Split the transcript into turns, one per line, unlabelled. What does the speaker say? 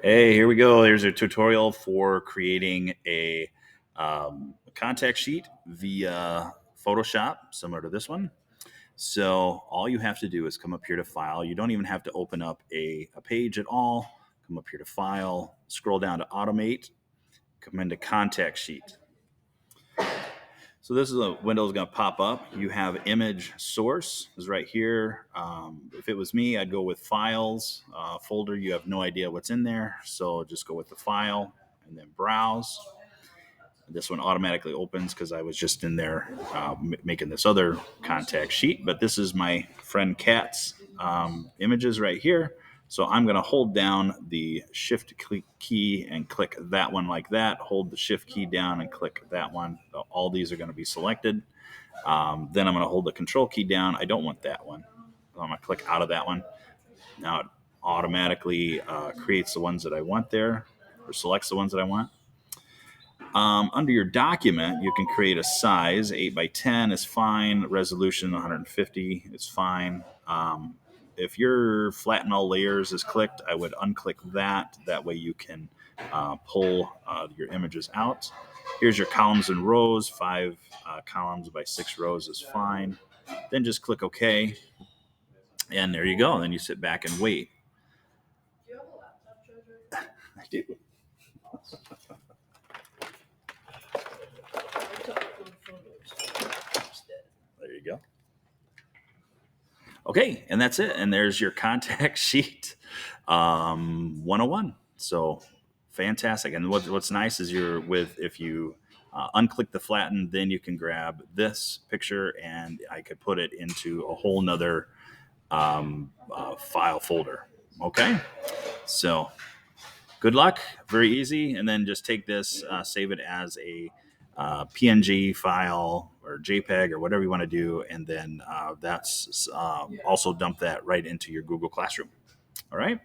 Hey, here we go. There's a tutorial for creating a contact sheet via Photoshop, similar to this one. So all you have to do is come up here to File. You don't even have to open up a page at all. Come up here to File, scroll down to Automate, come into Contact Sheet. So this is a window is going to pop up. You have image source is right here. If it was me, I'd go with files folder. You have no idea what's in there, so just go with the file and then browse. This one automatically opens because I was just in there making this other contact sheet. But this is my friend Kat's images right here. So I'm going to hold down the shift key and click that one like that. Hold the shift key down and click that one. All these are going to be selected. Then I'm going to hold the control key down. I don't want that one. I'm going to click out of that one. Now it automatically creates the ones that I want there, or selects the ones that I want. Under your document, you can create a size. 8 by 10 is fine. Resolution 150 is fine. If your flatten all layers is clicked, I would unclick that. That way you can pull your images out. Here's your columns and rows. 5 columns by 6 rows is fine. Then just click OK. And there you go. And then you sit back and wait.
Do you have a laptop charger?
I do. There you go. Okay, and that's it. And there's your contact sheet 101. So fantastic. And what's nice is if you unclick the flatten, then you can grab this picture and I could put it into a whole nother file folder. Okay, so good luck. Very easy. And then just take this, save it as a PNG file or JPEG or whatever you want to do. And then that's also dump that right into your Google Classroom. All right.